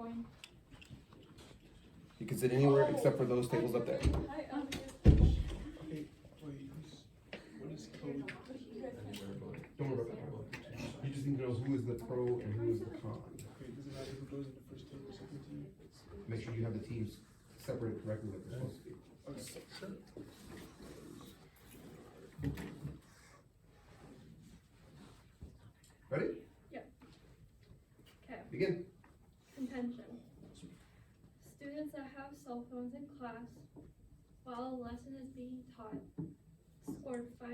going. You can sit anywhere except for those tables up there. Okay, wait, what is code? Don't worry about that. You just need to know who is the pro and who is the con. Okay, does it matter who goes in the first team or second team? Make sure you have the teams separated correctly like they're supposed to be. Okay, sure. Ready? Okay, Begin. contention. Students that have cell phones in class while a lesson is being taught scored 5%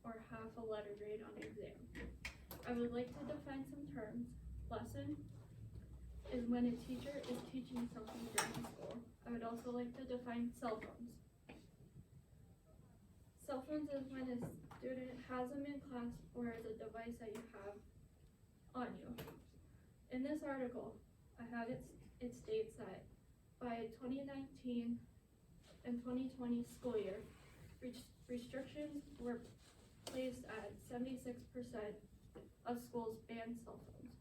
or half a letter grade on the exam. I would like to define some terms. Lesson is when a teacher is teaching something during school. I would also like to define cell phones. Cell phones is when a student has them in class or is a device that you have on you. In this article, I have it states that by 2019 and 2020 school year, restrictions were placed at 76% of schools banned cell phones.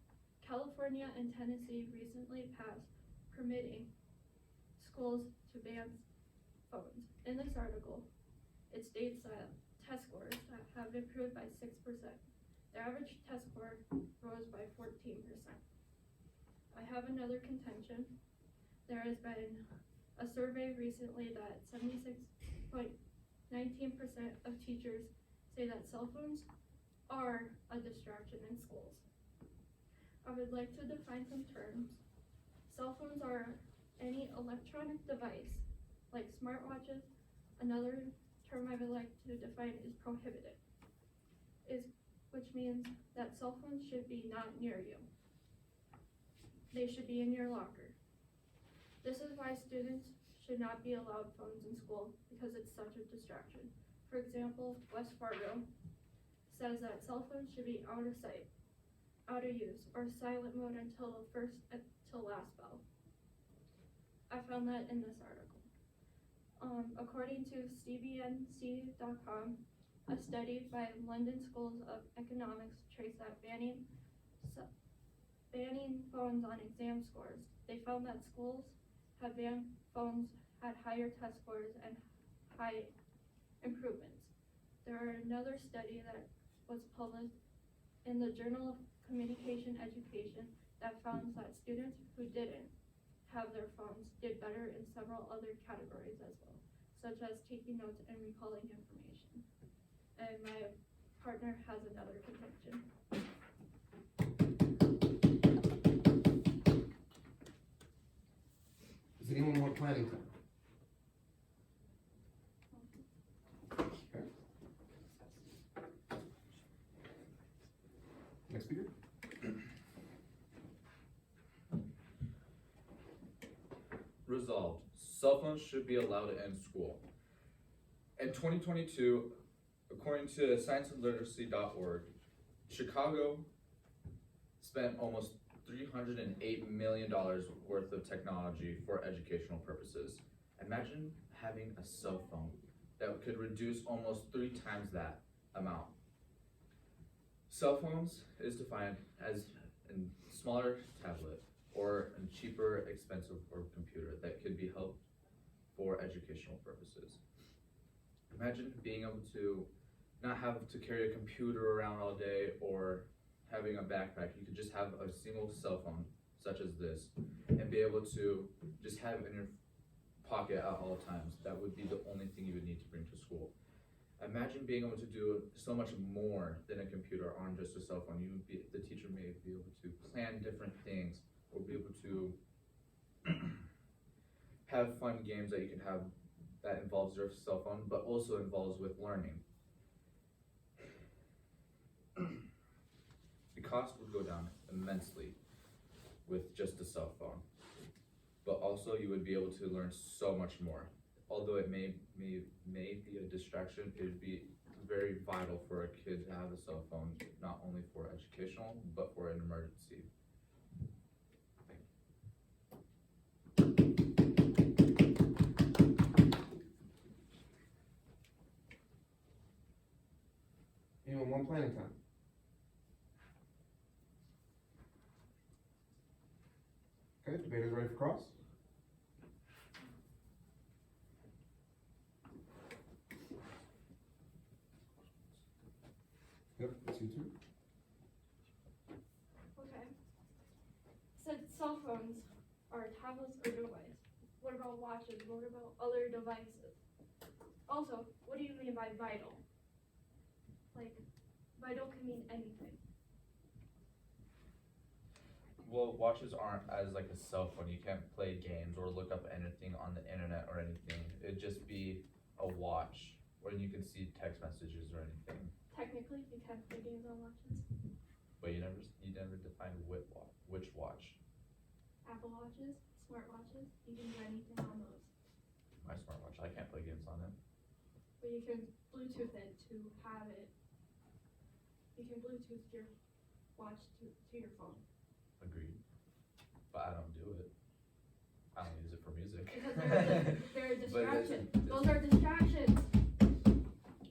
California and Tennessee recently passed permitting schools to ban phones. In this article, it states that test scores that have improved by 6%. The average test score rose by 14%. I have another contention. There has been a survey recently that 76.19% of teachers say that cell phones are a distraction in schools. I would like to define some terms. Cell phones are any electronic device like smartwatches. Another term I would like to define is prohibited, which means that cell phones should be not near you. They should be in your locker. This is why students should not be allowed phones in school because it's such a distraction. For example, West Fargo says that cell phones should be out of sight, out of use, or silent mode until last bell. I found that in this article. According to cbnc.com, a study by London schools of economics traced that banning phones on exam scores. They found that schools have banned phones had higher test scores and high improvements. There are another study that was published in the Journal of Communication Education that found that students who didn't have their phones did better in several other categories as well, such as taking notes and recalling information. And my partner has another contention. Does anyone want planning time? Okay. Next speaker. Resolved. Cell phones should be allowed in school. In 2022, according to scienceandliteracy.org, Chicago spent almost $308 million worth of technology for educational purposes. Imagine having a cell phone that could reduce almost 3 times that amount. Cell phones is defined as a smaller tablet or a cheaper, expensive or computer that could be held for educational purposes. Imagine being able to not have to carry a computer around all day or having a backpack. You could just have a single cell phone such as this and be able to just have it in your pocket at all times. That would be the only thing you would need to bring to school. Imagine being able to do so much more than a computer on just a cell phone. The teacher may be able to plan different things or be able to have fun games that you can have that involves your cell phone, but also involves with learning. The cost would go down immensely with just a cell phone, but also you would be able to learn so much more. Although it may be a distraction, it would be very vital for a kid to have a cell phone, not only for educational, but for an emergency. Anyone want planning time? Okay, debaters ready for cross? Yep, that's you too. Okay. Said cell phones are tablets or device. What about watches? What about other devices? Also, what do you mean by vital? Like, vital can mean anything. Well, watches aren't as like a cell phone. You can't play games or look up anything on the internet or anything. It'd just be a watch where you can see text messages or anything. Technically, you can't play games on watches. But you never defined which watch. Apple watches, smart watches, you can do anything on those. My smartwatch, I can't play games on it. But you can Bluetooth it to have it. You can Bluetooth your watch to your phone. Agreed. But I don't do it. I don't use it for music. Because they're a But distraction. this- Those are distractions.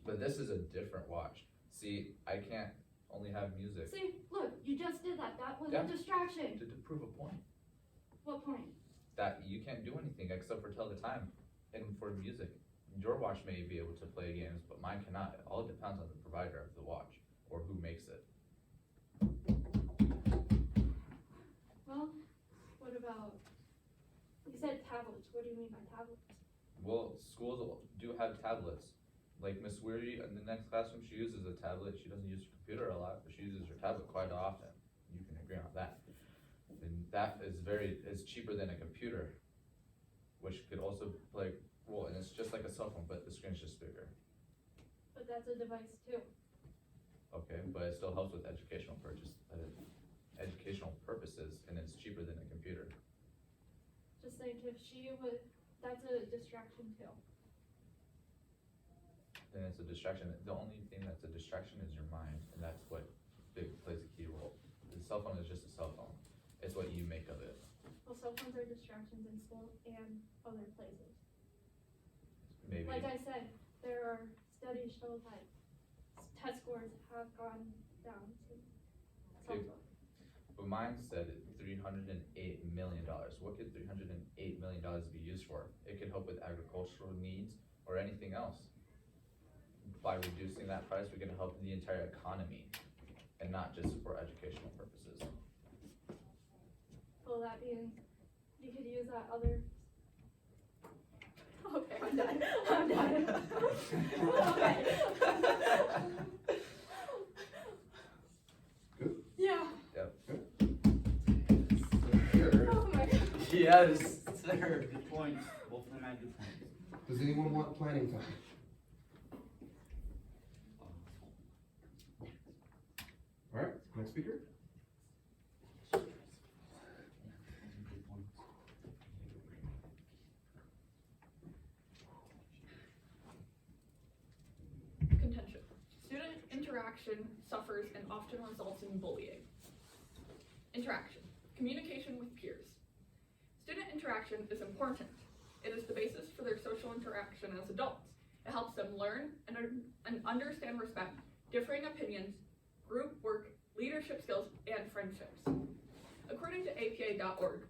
But this is a different watch. See, I can't only have music See, look, you just did that. That was Yeah. a distraction. to prove a point. What point? That you can't do anything except for tell the time. And for music, your watch may be able to play games, but mine cannot. It all depends on the provider of the watch or who makes it. Well, what about, you said tablets. What do you mean by tablets? Well, schools do have tablets. Like Miss Weary in the next classroom, she uses a tablet. She doesn't use her computer a lot, but she uses her tablet quite often. You can agree on that. And that is cheaper than a computer, which could also play, well, and it's just like a cell phone, but the screen's just bigger. But that's a device too. Okay, but it still helps with educational purposes, and it's cheaper than a computer. Just think if she would, that's a distraction too. Then it's a distraction. The only thing that's a distraction is your mind, and that's what plays a key role. The cell phone is just a cell phone. It's what you make of it. Well, cell phones are distractions in school and other places. Maybe. Like I said, there are studies show that test scores have gone down to cell Okay. phone. But mine said $308 million. What could $308 million be used for? It could help with agricultural needs or anything else. By reducing that price, we can help the entire economy and not just for educational purposes. Well, that means you could use that other. Okay, I'm done. I'm done. Okay. Good? Yeah. Yep. So here, Oh my god. Yes. Sir, good points. Both of them had good points. does anyone want planning time? Alright, next speaker. Good points. Contention. Student interaction suffers and often results in bullying. Interaction. Communication with peers. Student interaction is important. It is the basis for their social interaction as adults. It helps them learn and understand respect, differing opinions, group work, leadership skills, and friendships. According to APA.org,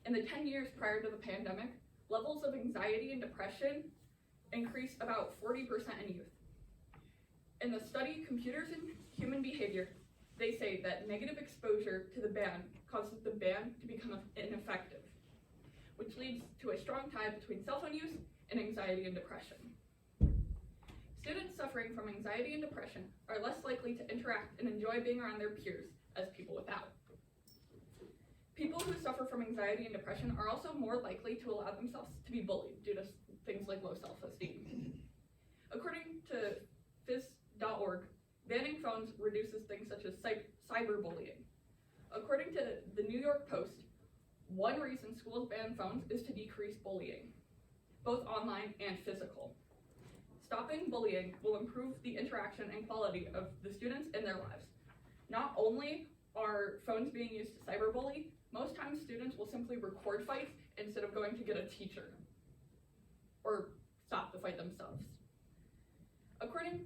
in the 10 years prior to the pandemic, levels of anxiety and depression increased about 40% in youth. In the study, Computers and Human Behavior, they say that negative exposure to the band causes the band to become ineffective, which leads to a strong tie between cell phone use and anxiety and depression. Students suffering from anxiety and depression are less likely to interact and enjoy being around their peers as people without. People who suffer from anxiety and depression are also more likely to allow themselves to be bullied due to things like low self-esteem. According to phys.org, banning phones reduces things such as cyberbullying. According to the New York Post, one reason schools ban phones is to decrease bullying, both online and physical. Stopping bullying will improve the interaction and quality of the students in their lives. Not only are phones being used to cyberbully, most times students will simply record fights instead of going to get a teacher or stop the fight themselves. According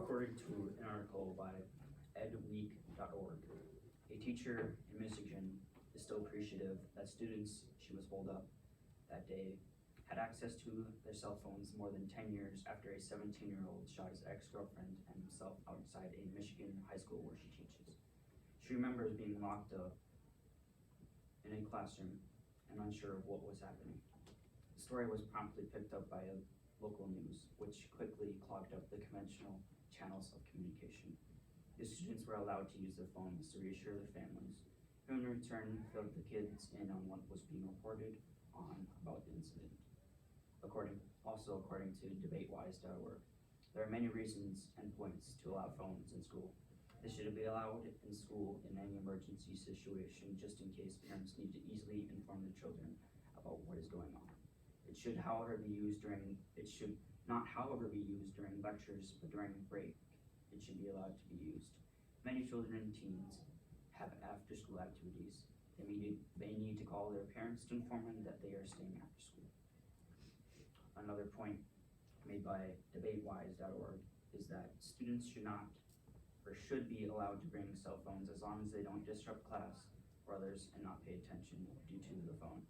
According to an article by edweek.org, a teacher in Michigan is still appreciative that students she was holed up that day had access to their cell phones more than 10 years after a 17-year-old shot his ex-girlfriend and himself outside a Michigan high school where she teaches. She remembers being locked up in a classroom and unsure of what was happening. The story was promptly picked up by a local news, which quickly clogged up the conventional channels of communication. The students were allowed to use their phones to reassure their families, who in return filled the kids in on what was being reported on about the incident. According to debatewise.org, there are many reasons and points to allow phones in school. They should be allowed in school in any emergency situation, just in case parents need to easily inform their children about what is going on. It should not, however, be used during lectures, but during a break, it should be allowed to be used. Many children and teens have after-school activities. They need to call their parents to inform them that they are staying after school. Another point made by debatewise.org is that students should not or should be allowed to bring cell phones as long as they don't disrupt class or others and not pay attention due to the phone.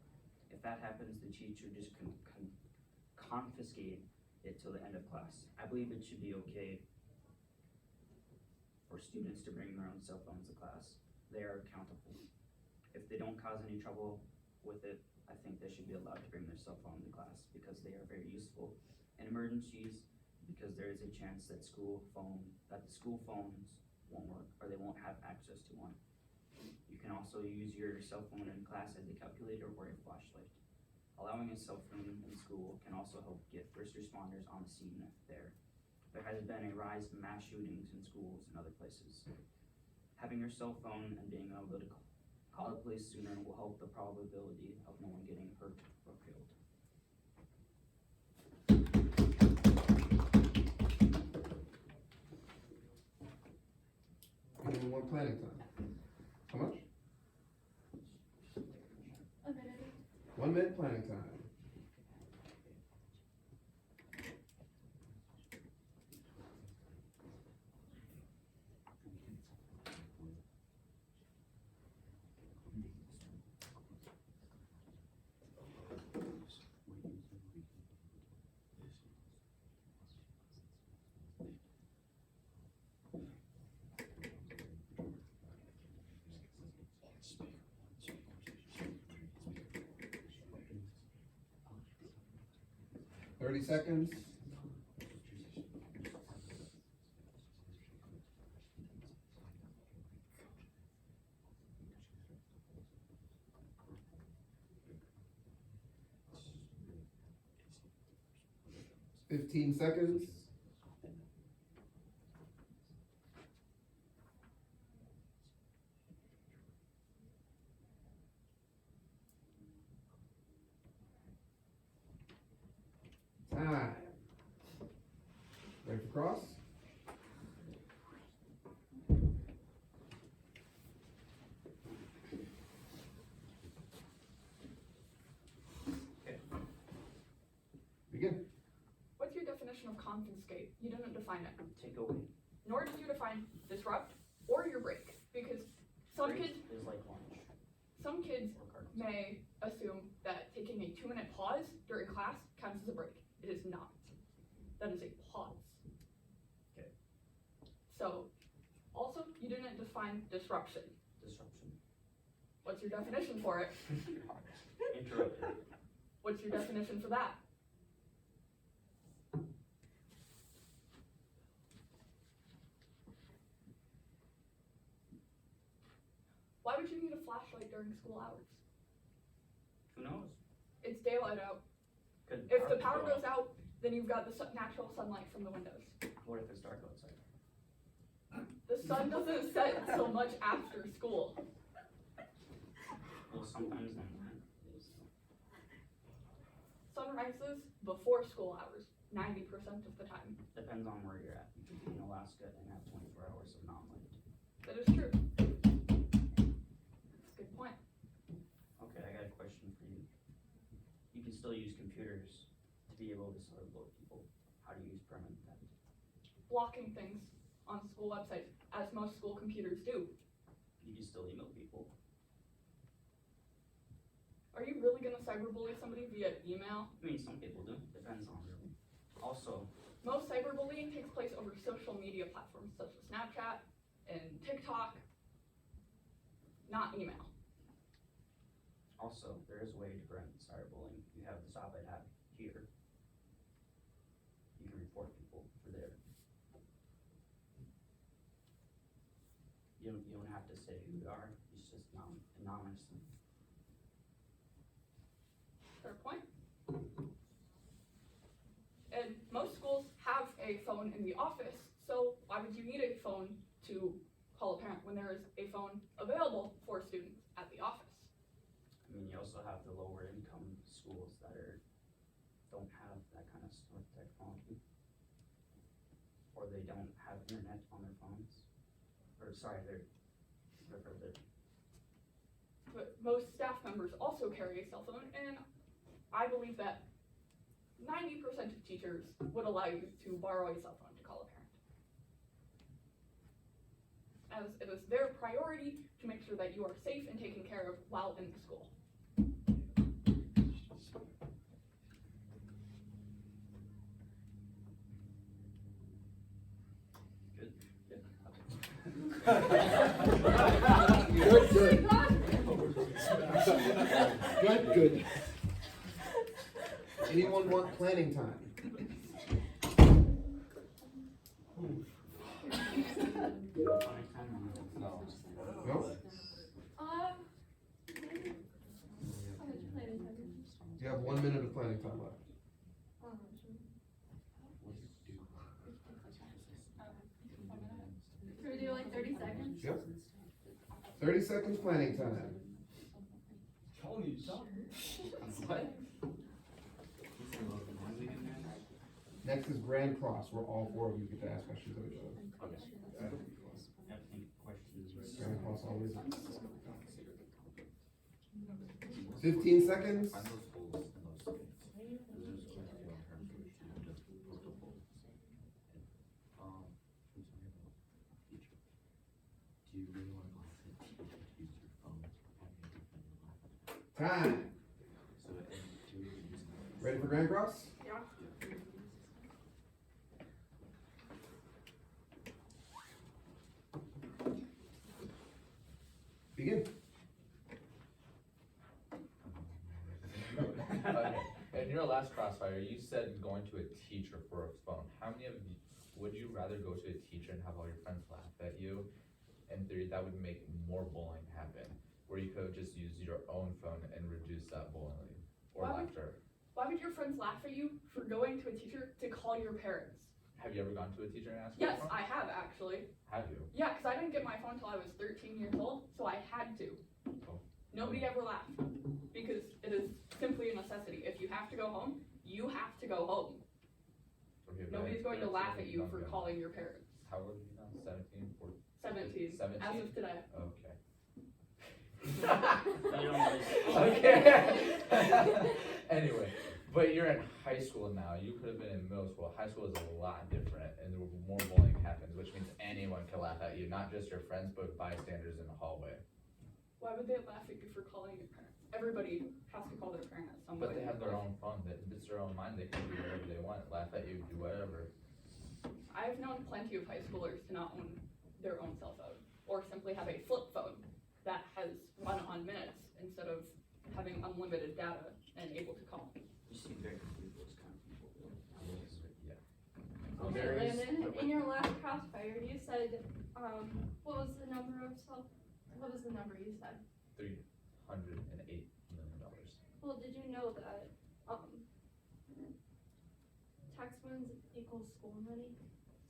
If that happens, the teacher just confiscate it till the end of class. I believe it should be okay for students to bring their own cell phones to class. They are accountable. If they don't cause any trouble with it, I think they should be allowed to bring their cell phone to class because they are very useful in emergencies, because there is a chance that the school phones won't work or they won't have access to one. You can also use your cell phone in class as a calculator or a flashlight. Allowing a cell phone in school can also help get first responders on the scene there. There has been a rise in mass shootings in schools and other places. Having your cell phone and being able to call the police sooner will help the probability of no one getting hurt or killed. And 1 planning time. How much? A minute. 1 minute planning time. Thirty seconds. Fifteen seconds. Time. Ready for cross? Okay. Begin. What's your definition of confiscate? You didn't define it. Take away. Nor did you define disrupt or your break, because some Break kids is like lunch some kids or cards. may assume that taking a 2-minute pause during class counts as a break. It is not. That is a pause. Okay. So, also, you didn't define disruption. Disruption. What's your definition for it? Interrupted. What's your definition for that? Why would you need a flashlight during school hours? Who knows? It's daylight out. Could If the power go goes out, then you've got the natural sunlight from the windows. What if it's dark outside? The sun doesn't set until much after school. Well, sometimes then. Sun rises before school hours, 90% of the time. Depends on where you're at. You could be in Alaska and have 24 hours of non-light. That is true. That's a good point. Okay, I got a question for you. You can still use computers to be able to sort of load people. How do you use permanent theft? blocking things on school websites, as most school computers do. You can still email people. Are you really gonna cyberbully somebody via email? I mean, some people do, depends on them. Also, Most cyberbullying takes place over social media platforms such as Snapchat and TikTok, not email. there is a way to prevent cyberbullying. You have this op-ed app here. You can report people for there. You don't have to say who they are, it's just anonymous. Fair point. And most schools have a phone in the office, so why would you need a phone to call a parent when there is a phone available for students at the office? I mean, you also have the lower income schools that don't have that kind of technology. Or they don't have internet on their phones. Or sorry, they're further. But most staff members also carry a cell phone, and I believe that 90% of teachers would allow you to borrow a cell phone to call a parent, as it is their priority to make sure that you are safe and taken care of while in the school. Good, good. Anyone want planning time? No. No? Maybe. How much planning time? You have 1 minute of planning time left. Can we do like 30 seconds? Yep. 30 seconds planning time. What? Next is Grand Cross, where all 4 of you get to ask questions of each other. Okay. I have to think questions. Grand Cross always. 15 seconds. Find those holes in those things. There's quite a few in terms of multiple. I'm sorry about teacher. Do you really want to go ahead and teach to use your phone or having your phone in your lap? Time. So, and do you use that? Ready for Grand Cross? Yeah. Begin. Okay, in your last crossfire, you said going to a teacher for a phone. How many of you, would you rather go to a teacher and have all your friends laugh at you? In theory, that would make more bullying happen, where you could just use your own phone and reduce that bullying or Why would- laughter. Why would your friends laugh at you for going to a teacher to call your parents? Have you ever gone to a teacher and asked for Yes, a phone? I have actually. Have you? Yeah, because I didn't get my phone until I was 13 years old, so I had to. Oh. Nobody ever laughed, because it is simply a necessity. If you have to go home, you have to go home. Okay, but Nobody's going to laugh at you for Okay. calling your parents. How old are you now? 17? 14? 17, 17? as of today. Okay. You don't really- Okay. Anyway, but you're in high school now. You could have been in middle school. High school is a lot different, and more bullying happens, which means anyone can laugh at you, not just your friends, but bystanders in the hallway. Why would they laugh at you for calling your parents? Everybody has to call their parent at some point. But they have their own fun. It's their own mind. They can do whatever they want. Laugh at you, do whatever. I've known plenty of high schoolers to not own their own cell phone, or simply have a flip phone that has run on minutes instead of having unlimited data and able to call. You seem very confused with those kind of people. Yeah. Okay, There is- Landon, in your last crossfire, you said, what was the number you said? $308 million. Well, did you know that, tax funds equals school money?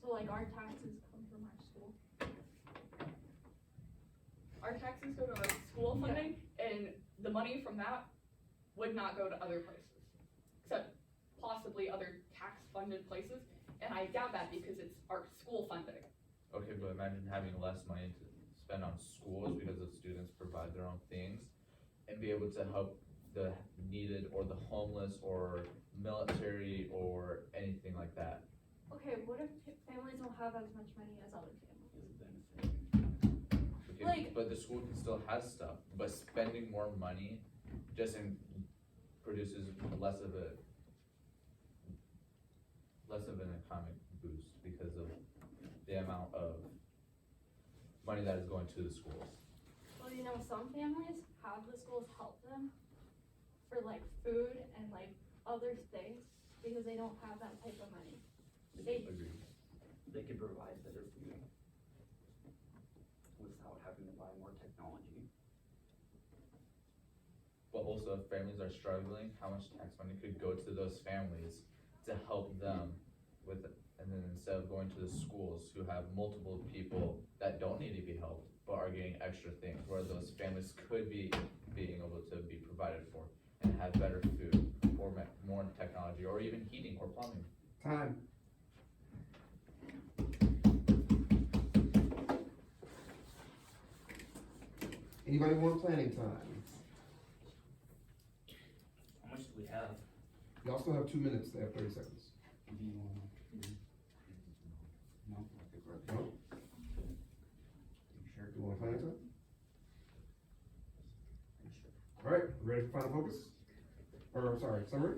So like our taxes come from our school. Our taxes go to our school funding, and the money from that would not go to other places, except possibly other tax-funded places, and I doubt that because it's our school funding. Okay, but imagine having less money to spend on schools because the students provide their own things and be able to help the needed or the homeless or military or anything like that. Okay, what if families don't have as much money as other families? Is a benefit. Okay, Like- but the school can still has stuff, but spending more money just produces less of an economic boost because of the amount of money that is going to the schools. Well, you know, some families have the schools help them for like food and like other things because they don't have that type of money. They, Agreed. They could provide better food without having to buy more technology. But also, if families are struggling, how much tax money could go to those families to help them with it? And then instead of going to the schools who have multiple people that don't need to be helped, but are getting extra things, where those families could be being able to be provided for and have better food or more technology or even heating or plumbing. Time. Anybody want planning time? How much do we have? Y'all still have 2 minutes, they have 30 seconds. Do you wanna? No? No? You sure? You want planning time? Are you sure? Alright, ready for final focus? Or, sorry, summary?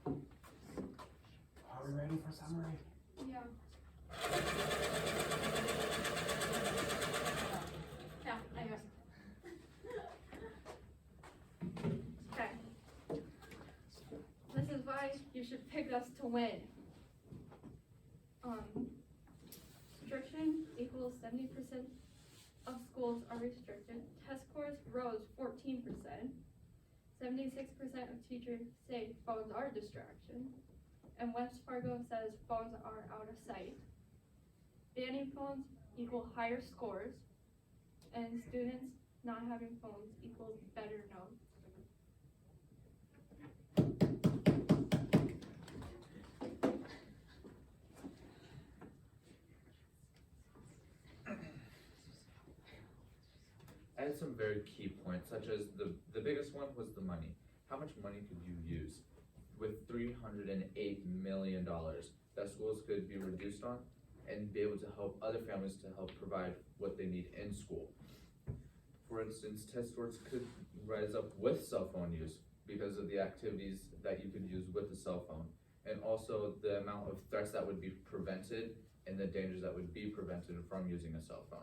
Are we ready for summary? yeah. Yeah, I guess. Okay. This is why you should pick us to win. Restriction equals 70% of schools are restricted. Test scores rose 14%. 76% of teachers say phones are a distraction. And West Fargo says phones are out of sight. Banning phones equal higher scores. And students not having phones equals better notes. I had some very key points, such as the biggest one was the money. How much money could you use with $308 million that schools could be reduced on and be able to help other families to help provide what they need in school? For instance, test scores could rise up with cell phone use because of the activities that you could use with the cell phone, and also the amount of threats that would be prevented and the dangers that would be prevented from using a cell phone.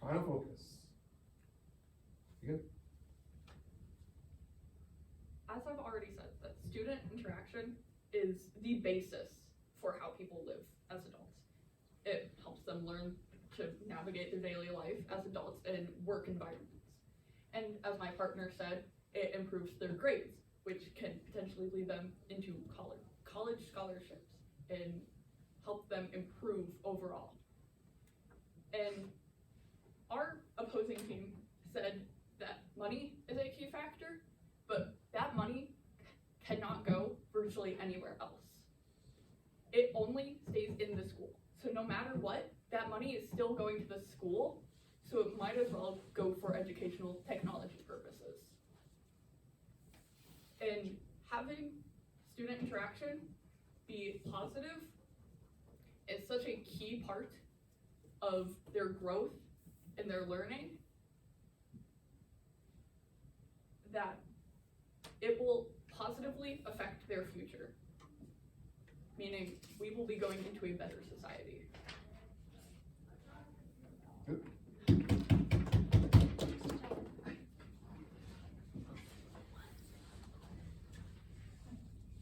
Final focus. You good? As I've already said, that student interaction is the basis for how people live as adults. It helps them learn to navigate their daily life as adults in work environments. And as my partner said, it improves their grades, which can potentially lead them into college scholarships and help them improve overall. And our opposing team said that money is a key factor, but that money cannot go virtually anywhere else. It only stays in the school. So no matter what, that money is still going to the school, so it might as well go for educational technology purposes. And having student interaction be positive is such a key part of their growth and their learning that it will positively affect their future, meaning we will be going into a better society. Good.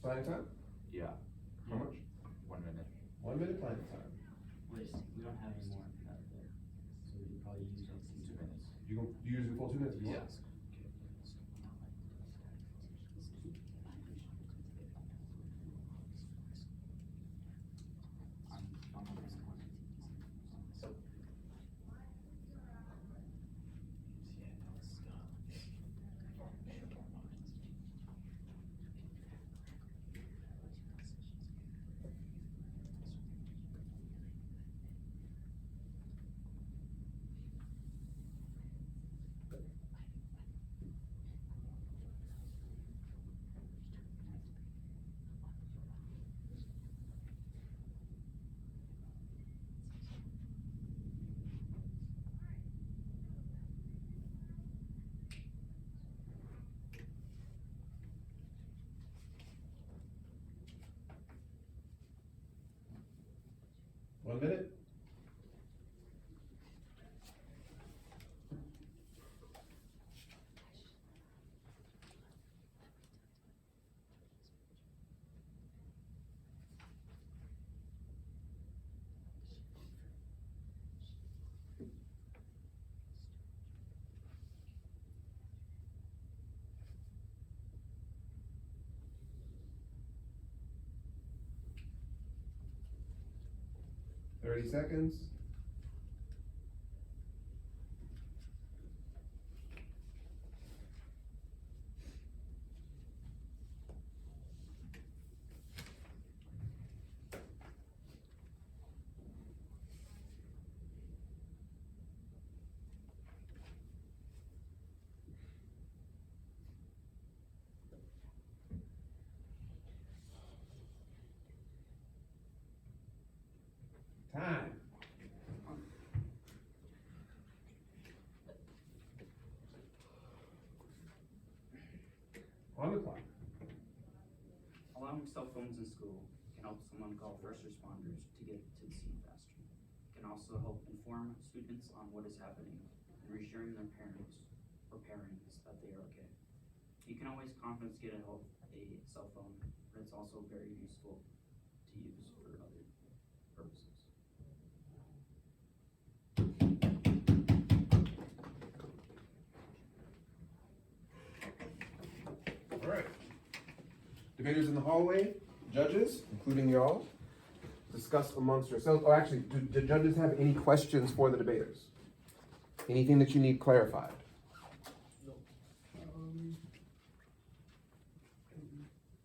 Planning time? Yeah. How much? 1 minute. 1 minute planning time. Wait, we don't have any more out there, so we could probably use up 2 minutes. You use your full 2 minutes if you want? Yes. 30 seconds. Time. On the clock. Allowing cell phones in school can help someone call first responders to get to the scene faster. It can also help inform students on what is happening and reassuring their parents that they are okay. You can always confiscate a cell phone, but it's also very useful to use for other purposes. All right. Debaters in the hallway, judges, including y'all, discuss amongst yourselves. Oh, actually, do judges have any questions for the debaters? Anything that you need clarified?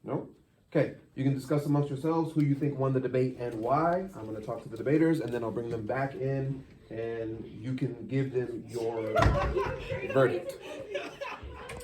No? Okay, you can discuss amongst yourselves who you think won the debate and why. I'm gonna talk to the debaters and then I'll bring them back in and you can give them your verdict.